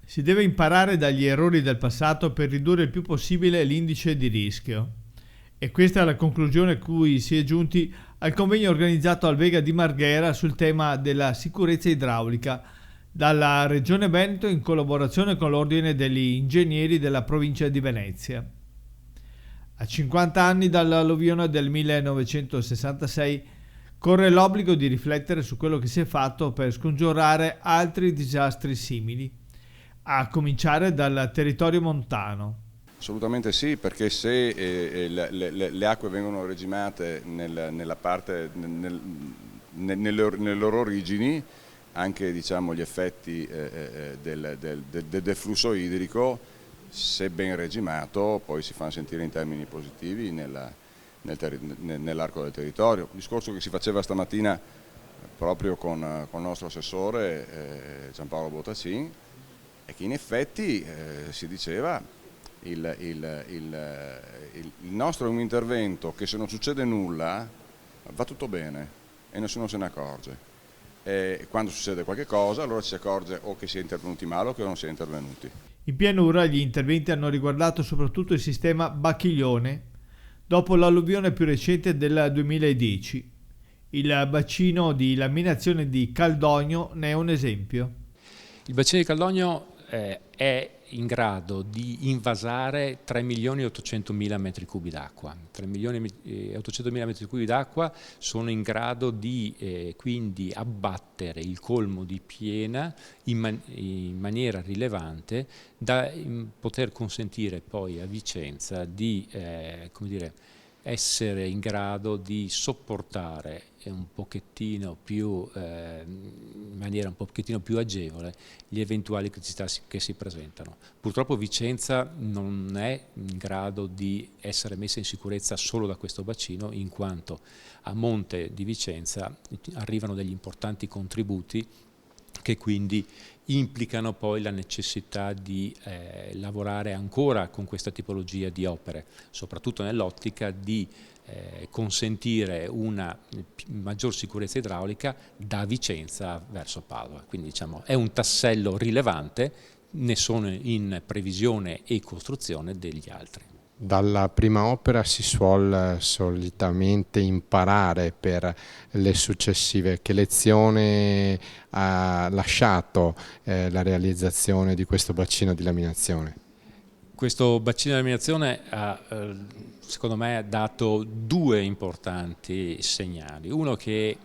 Si deve imparare dagli errori del passato per ridurre il più possibile l'indice di rischio. E questa è la conclusione a cui si è giunti al convegno organizzato al Vega di Marghera sul tema della sicurezza idraulica dalla Regione Veneto in collaborazione con l'Ordine degli Ingegneri della provincia di Venezia. A 50 anni dall'alluvione del 1966 corre l'obbligo di riflettere su quello che si è fatto per scongiurare altri disastri simili, a cominciare dal territorio montano. Assolutamente sì, perché se le acque vengono regimate nelle loro origini, anche diciamo, gli effetti del flusso idrico, se ben regimato, poi si fanno sentire in termini positivi nell'arco del territorio. Il discorso che si faceva stamattina proprio con il nostro assessore Giampaolo Bottacin è che in effetti si diceva il nostro è un intervento che se non succede nulla va tutto bene e nessuno se ne accorge. E quando succede qualche cosa allora ci si accorge o che si è intervenuti male o che non si è intervenuti. In pianura gli interventi hanno riguardato soprattutto il sistema Bacchiglione, dopo l'alluvione più recente del 2010. Il bacino di laminazione di Caldogno ne è un esempio. Il bacino di Caldogno è in grado di invasare 3.800.000 metri cubi d'acqua. 3.800.000 metri cubi d'acqua sono in grado di quindi abbattere il colmo di piena in maniera rilevante da poter consentire poi a Vicenza di come dire, essere in grado di sopportare un pochettino più, in maniera un pochettino più agevole gli eventuali criticità che si presentano. Purtroppo Vicenza non è in grado di essere messa in sicurezza solo da questo bacino, in quanto a monte di Vicenza arrivano degli importanti contributi che quindi implicano poi la necessità di lavorare ancora con questa tipologia di opere, soprattutto nell'ottica di consentire una maggior sicurezza idraulica da Vicenza verso Padova. Quindi diciamo è un tassello rilevante, ne sono in previsione e costruzione degli altri. Dalla prima opera si suol solitamente imparare per le successive. Che lezione ha lasciato la realizzazione di questo bacino di laminazione? Questo bacino di laminazione secondo me ha dato due importanti segnali. Uno, che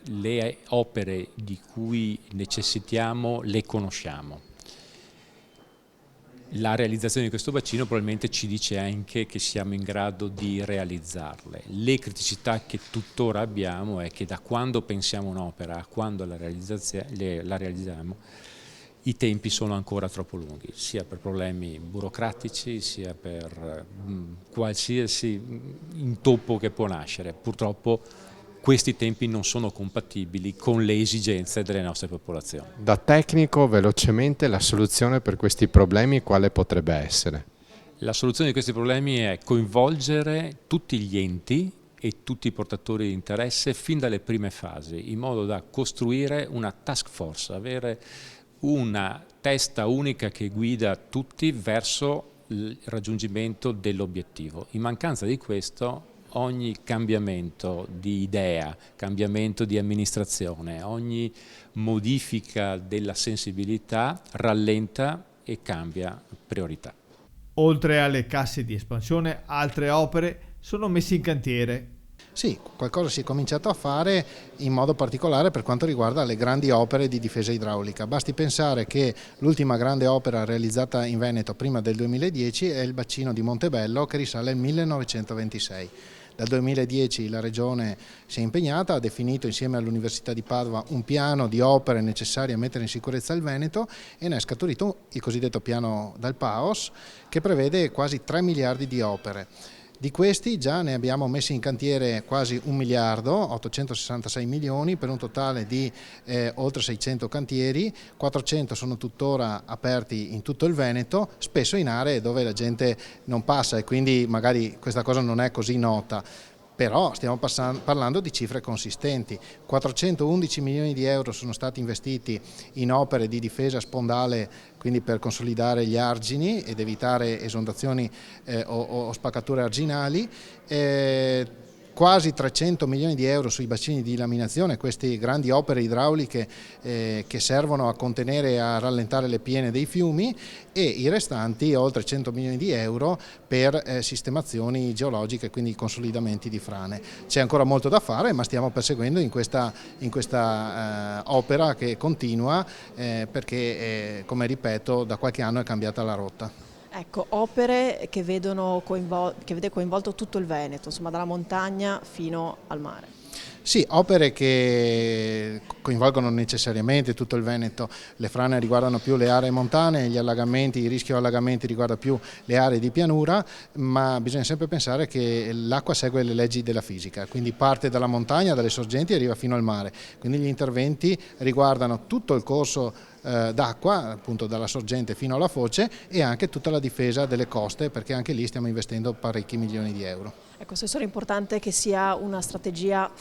le opere di cui necessitiamo le conosciamo. La realizzazione di questo bacino probabilmente ci dice anche che siamo in grado di realizzarle. Le criticità che tuttora abbiamo è che da quando pensiamo un'opera a quando la realizziamo, i tempi sono ancora troppo lunghi, sia per problemi burocratici, sia per qualsiasi intoppo che può nascere. Purtroppo questi tempi non sono compatibili con le esigenze delle nostre popolazioni. Da tecnico, velocemente, la soluzione per questi problemi quale potrebbe essere? La soluzione di questi problemi è coinvolgere tutti gli enti e tutti i portatori di interesse fin dalle prime fasi, in modo da costruire una task force, avere una testa unica che guida tutti verso il raggiungimento dell'obiettivo. In mancanza di questo, ogni cambiamento di idea, cambiamento di amministrazione, ogni modifica della sensibilità rallenta e cambia priorità. Oltre alle casse di espansione, altre opere sono messe in cantiere. Sì, qualcosa si è cominciato a fare in modo particolare per quanto riguarda le grandi opere di difesa idraulica. Basti pensare che l'ultima grande opera realizzata in Veneto prima del 2010 è il bacino di Montebello, che risale al 1926. Dal 2010 la Regione si è impegnata, ha definito insieme all'Università di Padova un piano di opere necessarie a mettere in sicurezza il Veneto e ne è scaturito il cosiddetto piano dal Paos, che prevede quasi 3 miliardi di opere. Di questi già ne abbiamo messi in cantiere quasi 1 miliardo, 866 milioni, per un totale di oltre 600 cantieri, 400 sono tuttora aperti in tutto il Veneto, spesso in aree dove la gente non passa e quindi magari questa cosa non è così nota. Però stiamo parlando di cifre consistenti. 411 milioni di euro sono stati investiti in opere di difesa spondale, quindi per consolidare gli argini ed evitare esondazioni o spaccature arginali. Quasi 300 milioni di euro sui bacini di laminazione, queste grandi opere idrauliche che servono a contenere e a rallentare le piene dei fiumi, e i restanti oltre 100 milioni di euro per sistemazioni geologiche, quindi consolidamenti di frane. C'è ancora molto da fare, ma stiamo perseguendo in questa opera che continua perché, come ripeto, da qualche anno è cambiata la rotta. Ecco, opere che vede coinvolto tutto il Veneto, insomma dalla montagna fino al mare. Sì, opere che coinvolgono necessariamente tutto il Veneto. Le frane riguardano più le aree montane, gli allagamenti, il rischio allagamenti riguarda più le aree di pianura, ma bisogna sempre pensare che l'acqua segue le leggi della fisica, quindi parte dalla montagna, dalle sorgenti e arriva fino al mare. Quindi gli interventi riguardano tutto il corso d'acqua, appunto dalla sorgente fino alla foce, e anche tutta la difesa delle coste, perché anche lì stiamo investendo parecchi milioni di euro. Ecco, Assessore, è importante che sia una strategia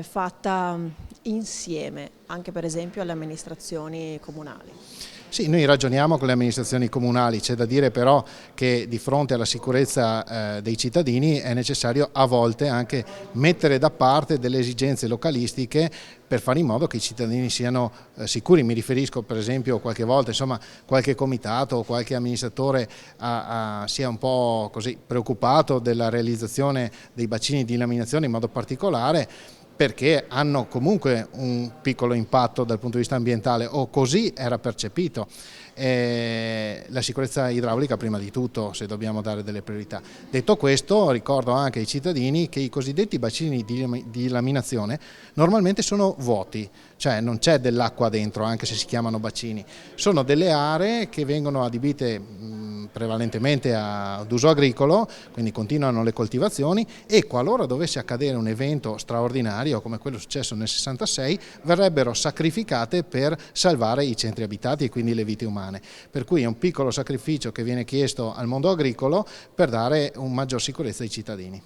fatta insieme, anche per esempio alle amministrazioni comunali. Sì, noi ragioniamo con le amministrazioni comunali, c'è da dire però che di fronte alla sicurezza dei cittadini è necessario a volte anche mettere da parte delle esigenze localistiche per fare in modo che i cittadini siano sicuri. Mi riferisco per esempio qualche volta, insomma, qualche comitato o qualche amministratore sia un po' così preoccupato della realizzazione dei bacini di laminazione in modo particolare, perché hanno comunque un piccolo impatto dal punto di vista ambientale, o così era percepito. La sicurezza idraulica prima di tutto, se dobbiamo dare delle priorità. Detto questo, ricordo anche ai cittadini che i cosiddetti bacini di laminazione normalmente sono vuoti, cioè non c'è dell'acqua dentro, anche se si chiamano bacini. Sono delle aree che vengono adibite prevalentemente ad uso agricolo, quindi continuano le coltivazioni, e qualora dovesse accadere un evento straordinario come quello successo nel 66, verrebbero sacrificate per salvare i centri abitati e quindi le vite umane. Per cui è un piccolo sacrificio che viene chiesto al mondo agricolo per dare una maggior sicurezza ai cittadini.